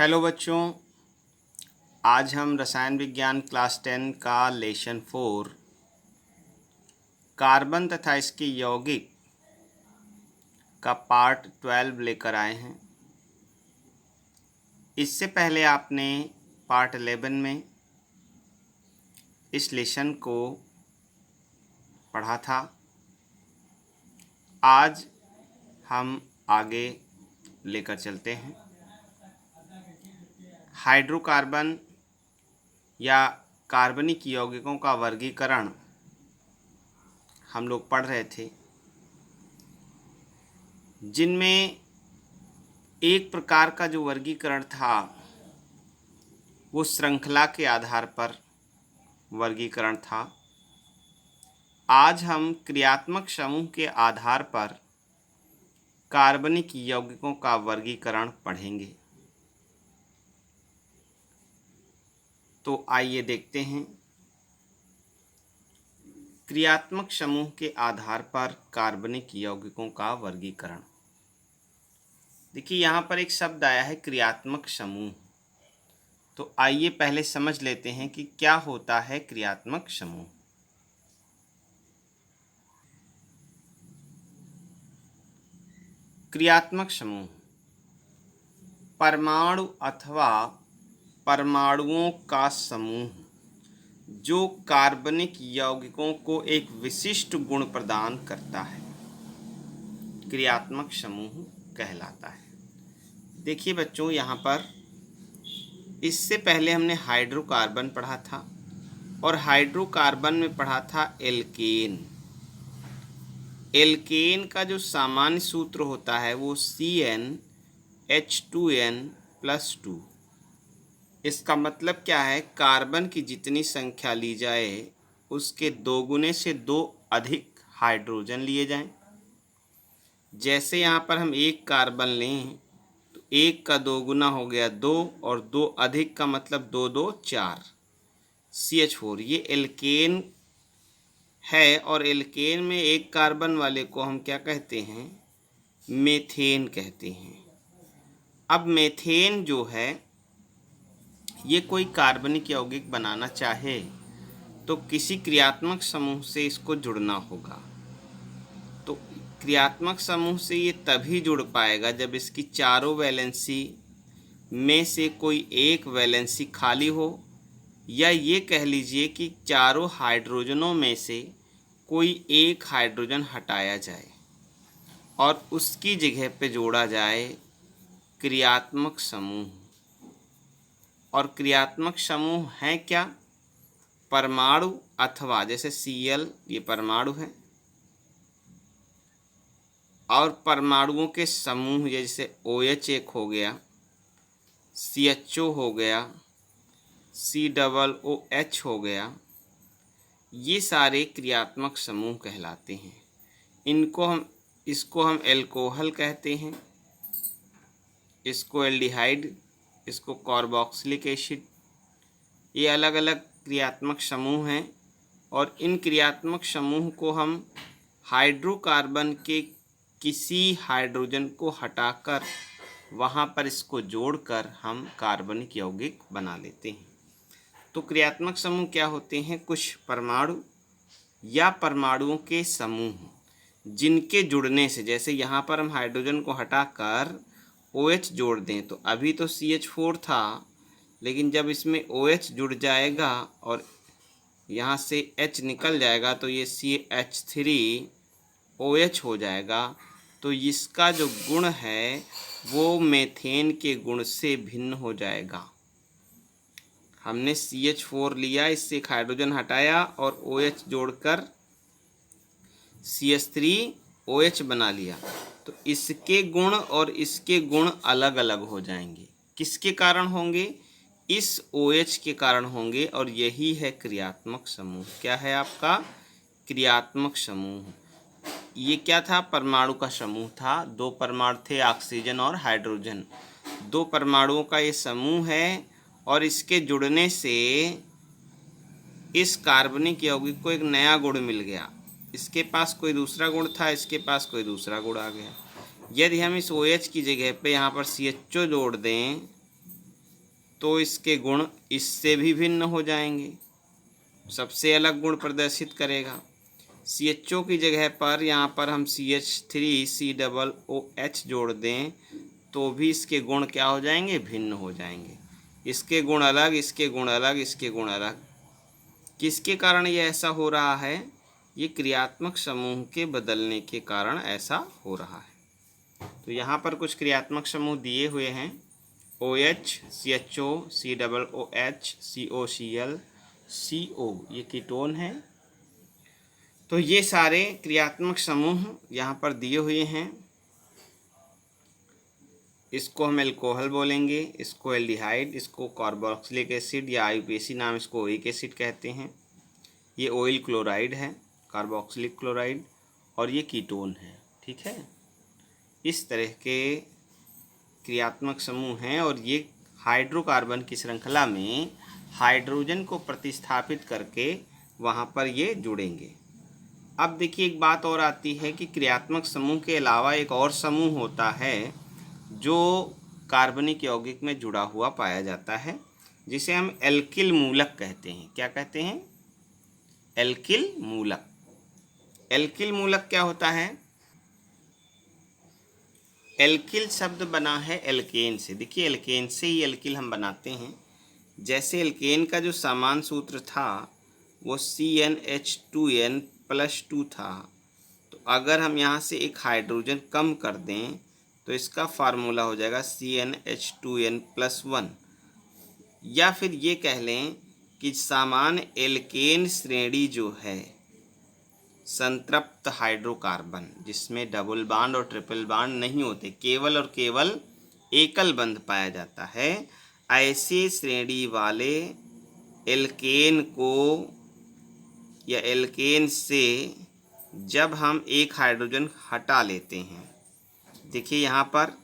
Hello बच्चों, आज हम रसायन विज्ञान क्लास 10 का लेसन 4 कार्बन तथा इसके यौगिक का पार्ट 12 लेकर आए हैं। इससे पहले आपने पार्ट 11 में इस लेसन को पढ़ा था। आज हम आगे लेकर चलते हैं। हाइड्रोकार्बन या कार्बनिक यौगिकों का वर्गीकरण हम लोग पढ़ रहे थे, जिनमें एक प्रकार का जो वर्गीकरण था वो श्रृंखला के आधार पर वर्गीकरण था। आज हम क्रियात्मक समूह के आधार पर कार्बनिक यौगिकों का वर्गीकरण पढ़ेंगे। तो आइए देखते हैं क्रियात्मक समूह के आधार पर कार्बनिक यौगिकों का वर्गीकरण। देखिए, यहाँ पर एक शब्द आया है क्रियात्मक समूह। तो आइए पहले समझ लेते हैं कि क्या होता है क्रियात्मक समूह। क्रियात्मक समूह परमाणु अथवा परमाणुओं का समूह जो कार्बनिक यौगिकों को एक विशिष्ट गुण प्रदान करता है, क्रियात्मक समूह कहलाता है। देखिए बच्चों, यहाँ पर इससे पहले हमने हाइड्रोकार्बन पढ़ा था और हाइड्रोकार्बन में पढ़ा था एल्केन। एल्केन का जो सामान्य सूत्र होता है वो CnH2n+2। इसका मतलब क्या है? कार्बन की जितनी संख्या ली जाए उसके दोगुने से दो अधिक हाइड्रोजन लिए जाएं। जैसे यहाँ पर हम एक कार्बन लें तो एक का दोगुना हो गया 2 और 2 अधिक का मतलब 2 2 4 CH4। ये एल्केन है और एल्केन में एक कार्बन वाले को हम क्या कहते हैं? मेथेन कहते हैं। अब मेथेन जो है ये कोई कार्बनिक यौगिक बनाना चाहे तो किसी क्रियात्मक समूह से इसको जुड़ना होगा। तो क्रियात्मक समूह से ये तभी जुड़ पाएगा जब इसकी चारों वैलेंसी में से कोई एक वैलेंसी खाली हो, या ये कह लीजिए कि चारों हाइड्रोजनों में से कोई एक हाइड्रोजन हटाया जाए और उसकी जगह पे जोड़ा जाए क्रियात्मक समूह। और क्रियात्मक समूह है क्या? परमाणु अथवा जैसे Cl ये परमाणु है, और परमाणुओं के समूह जैसे OH एक हो गया, CHO हो गया, COOH हो गया, ये सारे क्रियात्मक समूह कहलाते हैं। इसको हम एल्कोहल कहते हैं, इसको एल्डिहाइड, इसको कार्बोक्सिलिक एसिड। ये अलग अलग क्रियात्मक समूह हैं और इन क्रियात्मक समूह को हम हाइड्रोकार्बन के किसी हाइड्रोजन को हटाकर वहाँ पर इसको जोड़कर हम कार्बनिक यौगिक बना लेते हैं। तो क्रियात्मक समूह क्या होते हैं? कुछ परमाणु या परमाणुओं के समूह जिनके जुड़ने से, जैसे यहाँ पर हम हाइड्रोजन को हटाकर OH जोड़ दें तो अभी तो CH4 था, लेकिन जब इसमें OH जुड़ जाएगा और यहाँ से H निकल जाएगा तो ये CH3OH हो जाएगा। तो इसका जो गुण है वो मेथेन के गुण से भिन्न हो जाएगा। हमने CH4 लिया, इससे एक हाइड्रोजन हटाया और OH जोड़कर CH3OH बना लिया, तो इसके गुण और इसके गुण अलग अलग हो जाएंगे। किसके कारण होंगे? इस OH के कारण होंगे, और यही है क्रियात्मक समूह। क्या है आपका? क्रियात्मक समूह। ये क्या था? परमाणु का समूह था। दो परमाणु थे, ऑक्सीजन और हाइड्रोजन। दो परमाणुओं का ये समूह है और इसके जुड़ने से इस कार्बनिक यौगिक को एक नया गुण मिल गया। इसके पास कोई दूसरा गुण था, इसके पास कोई दूसरा गुण आ गया। यदि हम इस OH की जगह पे यहाँ पर CHO जोड़ दें तो इसके गुण इससे भी भिन्न हो जाएंगे, सबसे अलग गुण प्रदर्शित करेगा। CHO की जगह पर यहाँ पर हम CH3COOH जोड़ दें तो भी इसके गुण क्या हो जाएंगे, भिन्न हो जाएंगे। इसके गुण अलग, इसके गुण अलग, इसके गुण अलग। किसके कारण ये ऐसा हो रहा है? ये क्रियात्मक समूह के बदलने के कारण ऐसा हो रहा है। तो यहाँ पर कुछ क्रियात्मक समूह दिए हुए हैं, OH, CHO, COOH, COCl, CO, ये कीटोन है। तो ये सारे क्रियात्मक समूह यहाँ पर दिए हुए हैं। इसको हम एल्कोहल बोलेंगे, इसको एल्डिहाइड, इसको कार्बोक्सिलिक एसिड या IUPAC नाम इसको ओइक एसिड कहते हैं। ये ऑयल क्लोराइड है, कार्बोक्सिलिक क्लोराइड, और ये कीटोन है। ठीक है, इस तरह के क्रियात्मक समूह हैं और ये हाइड्रोकार्बन की श्रृंखला में हाइड्रोजन को प्रतिस्थापित करके वहाँ पर ये जुड़ेंगे। अब देखिए एक बात और आती है कि क्रियात्मक समूह के अलावा एक और समूह होता है जो कार्बनिक यौगिक में जुड़ा हुआ पाया जाता है, जिसे हम एल्किल मूलक कहते हैं। क्या कहते हैं? एल्किल मूलक। एल्किल मूलक क्या होता है? एल्किल शब्द बना है एल्केन से। देखिए एल्केन से ही एल्किल हम बनाते हैं। जैसे एल्केन का जो सामान्य सूत्र था वो CnH2n+2 था, तो अगर हम यहाँ से एक हाइड्रोजन कम कर दें तो इसका फार्मूला हो जाएगा CnH2n+1। या फिर ये कह लें कि सामान्य एल्केन श्रेणी जो है संतृप्त हाइड्रोकार्बन, जिसमें डबल बॉन्ड और ट्रिपल बॉन्ड नहीं होते, केवल और केवल एकल बंध पाया जाता है, ऐसे श्रेणी वाले एल्केन को या एल्केन से जब हम एक हाइड्रोजन हटा लेते हैं, देखिए यहाँ पर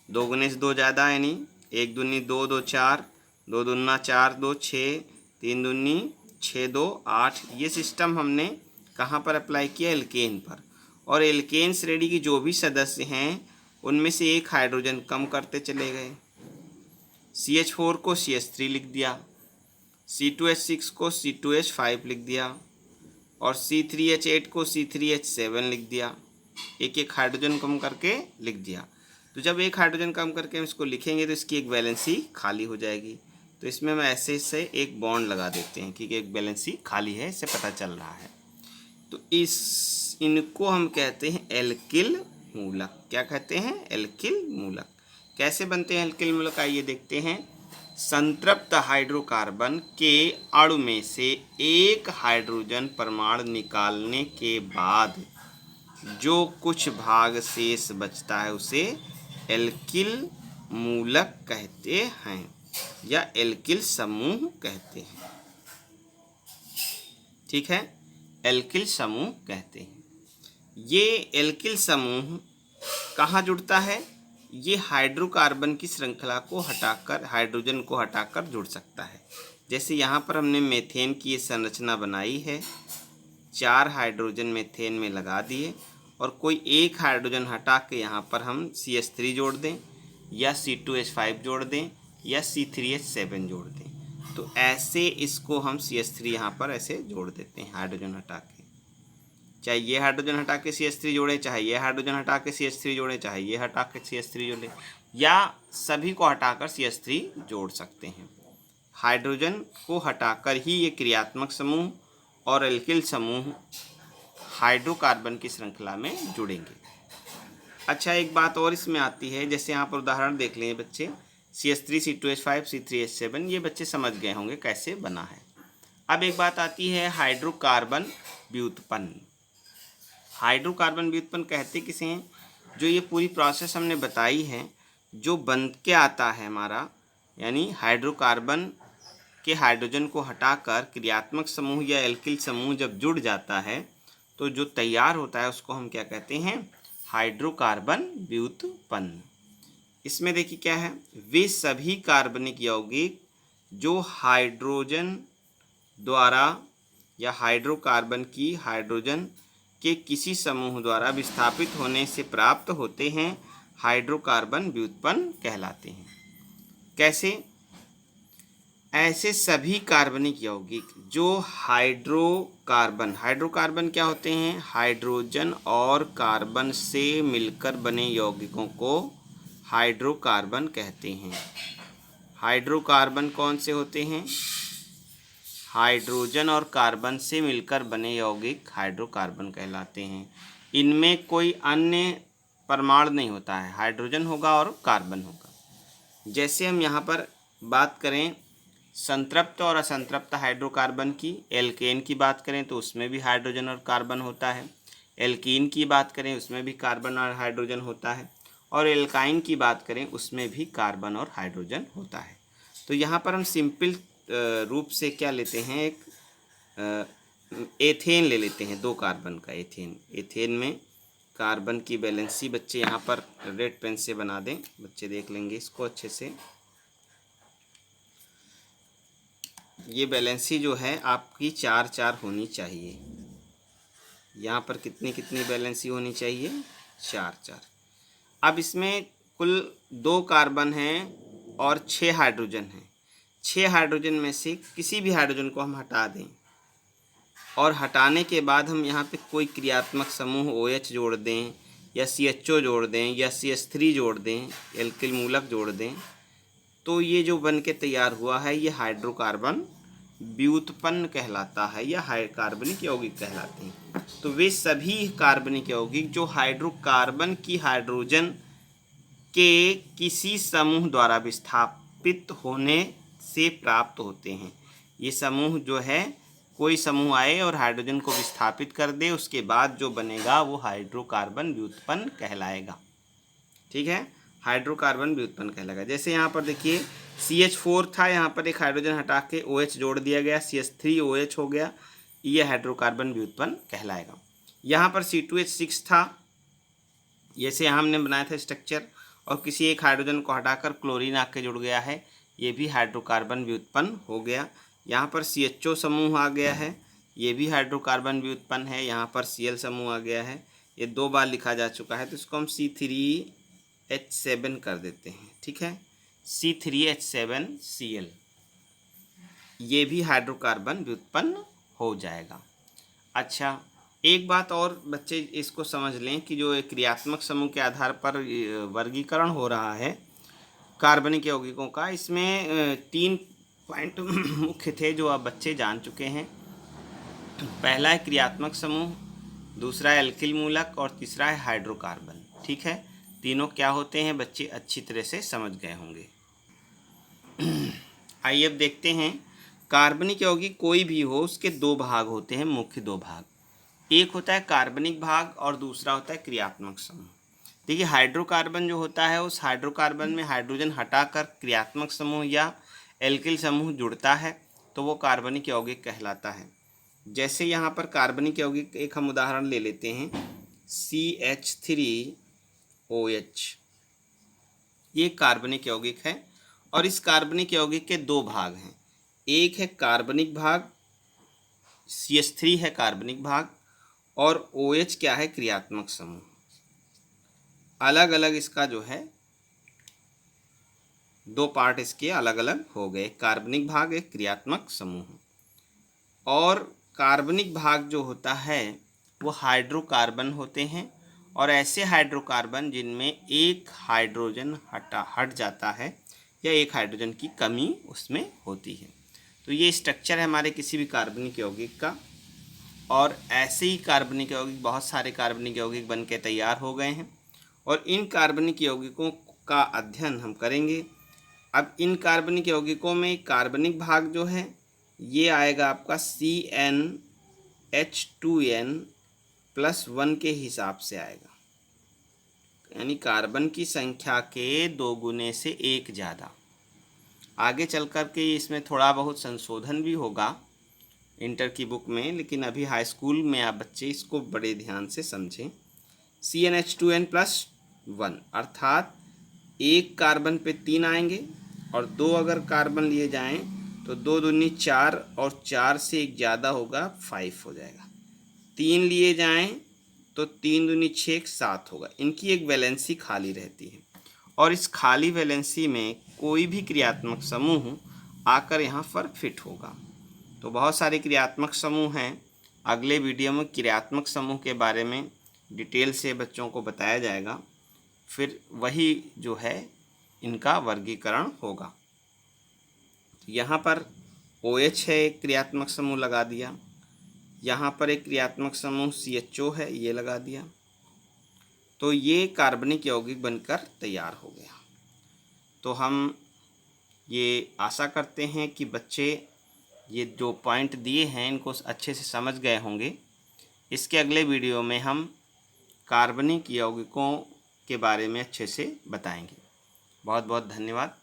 2 गुने से 2 ज़्यादा, यानी 1 दूनी 2, 2 4, 2 दूना 4, 2 6, 3 दूनी 6, 2 8। ये सिस्टम हमने कहाँ पर अप्लाई किया? एल्केन पर। और एल्केन श्रेणी की जो भी सदस्य हैं उनमें से एक हाइड्रोजन कम करते चले गए। CH4 को CH3 लिख दिया, C2H6 को C2H5 लिख दिया और C3H8 को C3H7 लिख दिया। एक एक हाइड्रोजन कम करके लिख दिया। तो जब एक हाइड्रोजन कम करके हम इसको लिखेंगे तो इसकी एक वैलेंसी खाली हो जाएगी। तो इसमें हम ऐसे से एक बॉन्ड लगा देते हैं कि एक वैलेंसी खाली है, इससे पता चल रहा है। तो इनको हम कहते हैं एल्किल मूलक। क्या कहते हैं? एल्किल मूलक। कैसे बनते हैं एल्किल मूलक? आइए देखते हैं। संतृप्त हाइड्रोकार्बन के अणु में से एक हाइड्रोजन परमाणु निकालने के बाद जो कुछ भाग शेष बचता है उसे एल्किल मूलक कहते हैं या एल्किल समूह कहते हैं। ठीक है, एल्किल समूह कहते हैं। ये एल्किल समूह कहाँ जुड़ता है? ये हाइड्रोकार्बन की श्रृंखला को हटाकर, हाइड्रोजन को हटाकर जुड़ सकता है। जैसे यहाँ पर हमने मेथेन की ये संरचना बनाई है, 4 हाइड्रोजन मेथेन में लगा दिए और कोई एक हाइड्रोजन हटा के यहाँ पर हम CH3 जोड़ दें या C2H5 जोड़ दें या C3H7 जोड़ दें, तो ऐसे इसको हम CH3 यहाँ पर ऐसे जोड़ देते हैं हाइड्रोजन हटा के। चाहे ये हाइड्रोजन हटा के CH3 जोड़े, चाहे ये हाइड्रोजन हटा के CH3 जोड़े, चाहे ये हटा के CH3 जोड़े, या सभी को हटाकर CH3 जोड़ सकते हैं। हाइड्रोजन को हटाकर ही ये क्रियात्मक समूह और एल्किल समूह हाइड्रोकार्बन की श्रृंखला में जुड़ेंगे। अच्छा, एक बात और इसमें आती है, जैसे यहाँ पर उदाहरण देख लें बच्चे, CH3, C2H5, C3H7, ये बच्चे समझ गए होंगे कैसे बना है। अब एक बात आती है हाइड्रोकार्बन व्युत्पन्न। हाइड्रोकार्बन व्युत्पन्न कहते किसे हैं? जो ये पूरी प्रोसेस हमने बताई है, जो बन के आता है हमारा, यानी हाइड्रोकार्बन के हाइड्रोजन को हटाकर क्रियात्मक समूह या एल्किल समूह जब जुड़ जाता है तो जो तैयार होता है उसको हम क्या कहते हैं? हाइड्रोकार्बन व्युत्पन्न। इसमें देखिए क्या है, वे सभी कार्बनिक यौगिक जो हाइड्रोजन द्वारा या हाइड्रोकार्बन की हाइड्रोजन के किसी समूह द्वारा विस्थापित होने से प्राप्त होते हैं, हाइड्रोकार्बन व्युत्पन्न कहलाते हैं। कैसे? ऐसे सभी कार्बनिक यौगिक जो हाइड्रोकार्बन क्या होते हैं? हाइड्रोजन और कार्बन से मिलकर बने यौगिकों को हाइड्रोकार्बन कहते हैं। हाइड्रोकार्बन कौन से होते हैं? हाइड्रोजन और कार्बन से मिलकर बने यौगिक हाइड्रोकार्बन कहलाते हैं। इनमें कोई अन्य परमाणु नहीं होता है, हाइड्रोजन होगा और कार्बन होगा। जैसे हम यहाँ पर बात करें संतृप्त और असंतृप्त हाइड्रोकार्बन की, एल्केन की बात करें तो उसमें भी हाइड्रोजन और कार्बन होता है। एल्कीन की बात करें उसमें भी कार्बन और हाइड्रोजन होता है। और एल्काइन की बात करें उसमें भी कार्बन और हाइड्रोजन होता है। तो यहाँ पर हम सिंपल रूप से क्या लेते हैं, एक एथेन ले लेते हैं, 2 कार्बन का एथेन। एथेन में कार्बन की वैलेंसी बच्चे यहाँ पर रेड पेन से बना दें, बच्चे देख लेंगे इसको अच्छे से। ये वैलेंसी जो है आपकी 4-4 होनी चाहिए। यहाँ पर कितनी कितनी वैलेंसी होनी चाहिए? 4-4। अब इसमें कुल 2 कार्बन हैं और 6 हाइड्रोजन हैं। 6 हाइड्रोजन में से किसी भी हाइड्रोजन को हम हटा दें और हटाने के बाद हम यहाँ पे कोई क्रियात्मक समूह OH जोड़ दें या CHO जोड़ दें या CH3 जोड़ दें, एल्किल मूलक जोड़ दें, तो ये जो बन के तैयार हुआ है ये हाइड्रोकार्बन व्युत्पन्न कहलाता है या कार्बनिक यौगिक कहलाते हैं। तो वे सभी कार्बनिक यौगिक जो हाइड्रोकार्बन की हाइड्रोजन के किसी समूह द्वारा विस्थापित होने से प्राप्त होते हैं। ये समूह जो है, कोई समूह आए और हाइड्रोजन को विस्थापित कर दे, उसके बाद जो बनेगा वो हाइड्रोकार्बन व्युत्पन्न कहलाएगा। ठीक है, हाइड्रोकार्बन व्युत्पन्न कहलाएगा। जैसे यहाँ पर देखिए CH4 था, यहाँ पर एक हाइड्रोजन हटा के OH जोड़ दिया गया, CH3 OH हो गया, ये हाइड्रोकार्बन व्युत्पन्न कहलाएगा। यहाँ पर C2H6 था, जैसे हमने बनाया था स्ट्रक्चर, और किसी एक हाइड्रोजन को हटाकर क्लोरीन आके जुड़ गया है, ये भी हाइड्रोकार्बन व्युत्पन्न हो गया। यहाँ पर CHO समूह आ गया है, ये भी हाइड्रोकार्बन व्युत्पन्न है। यहाँ पर Cl समूह आ गया है, ये 2 बार लिखा जा चुका है, तो इसको हम C3H7 कर देते हैं। ठीक है, C3H7Cl, ये भी हाइड्रोकार्बन व्युत्पन्न हो जाएगा। अच्छा, एक बात और बच्चे इसको समझ लें कि जो क्रियात्मक समूह के आधार पर वर्गीकरण हो रहा है कार्बनिक यौगिकों का, इसमें 3 पॉइंट मुख्य थे जो आप बच्चे जान चुके हैं। पहला है क्रियात्मक समूह, दूसरा है एल्किल मूलक और तीसरा है हाइड्रोकार्बन। ठीक है, तीनों क्या होते हैं बच्चे अच्छी तरह से समझ गए होंगे। आइए अब देखते हैं, कार्बनिक यौगिक कोई भी हो उसके 2 भाग होते हैं, मुख्य 2 भाग। एक होता है कार्बनिक भाग और दूसरा होता है क्रियात्मक समूह। देखिए हाइड्रोकार्बन जो होता है, उस हाइड्रोकार्बन में हाइड्रोजन हटाकर क्रियात्मक समूह या एल्किल समूह जुड़ता है तो वो कार्बनिक यौगिक कहलाता है। जैसे यहाँ पर कार्बनिक यौगिक एक हम उदाहरण ले लेते हैं, CH3OH, ये कार्बनिक यौगिक है और इस कार्बनिक यौगिक के 2 भाग हैं। एक है कार्बनिक भाग, CH3 है कार्बनिक भाग, और OH क्या है? क्रियात्मक समूह। अलग अलग इसका जो है 2 पार्ट इसके अलग अलग हो गए, कार्बनिक भाग, एक क्रियात्मक समूह। और कार्बनिक भाग जो होता है वो हाइड्रोकार्बन होते हैं, और ऐसे हाइड्रोकार्बन जिनमें एक हाइड्रोजन हट जाता है या एक हाइड्रोजन की कमी उसमें होती है। तो ये स्ट्रक्चर है हमारे किसी भी कार्बनिक यौगिक का, और ऐसे ही कार्बनिक यौगिक, बहुत सारे कार्बनिक यौगिक बन के तैयार हो गए हैं और इन कार्बनिक यौगिकों का अध्ययन हम करेंगे। अब इन कार्बनिक यौगिकों में कार्बनिक भाग जो है ये आएगा आपका CnH2n+1 के हिसाब से आएगा, यानी कार्बन की संख्या के 2 गुने से 1 ज़्यादा। आगे चल कर के इसमें थोड़ा बहुत संशोधन भी होगा इंटर की बुक में, लेकिन अभी हाई स्कूल में आप बच्चे इसको बड़े ध्यान से समझें। CnH2n+1 अर्थात 1 कार्बन पे 3 आएंगे, और 2 अगर कार्बन लिए जाएं तो 2 दूनी 4 और 4 से 1 ज़्यादा होगा 5 हो जाएगा। 3 लिए जाएं तो 3 दूनी 6 7 होगा। इनकी एक वैलेंसी खाली रहती है और इस खाली वैलेंसी में कोई भी क्रियात्मक समूह आकर यहाँ पर फिट होगा। तो बहुत सारे क्रियात्मक समूह हैं। अगले वीडियो में क्रियात्मक समूह के बारे में डिटेल से बच्चों को बताया जाएगा, फिर वही जो है इनका वर्गीकरण होगा। यहाँ पर OH है, एक क्रियात्मक समूह लगा दिया। यहाँ पर एक क्रियात्मक समूह CHO है, ये लगा दिया। तो ये कार्बनिक यौगिक बनकर तैयार हो गया। तो हम ये आशा करते हैं कि बच्चे ये जो पॉइंट दिए हैं इनको अच्छे से समझ गए होंगे। इसके अगले वीडियो में हम कार्बनिक यौगिकों के बारे में अच्छे से बताएंगे। बहुत बहुत धन्यवाद।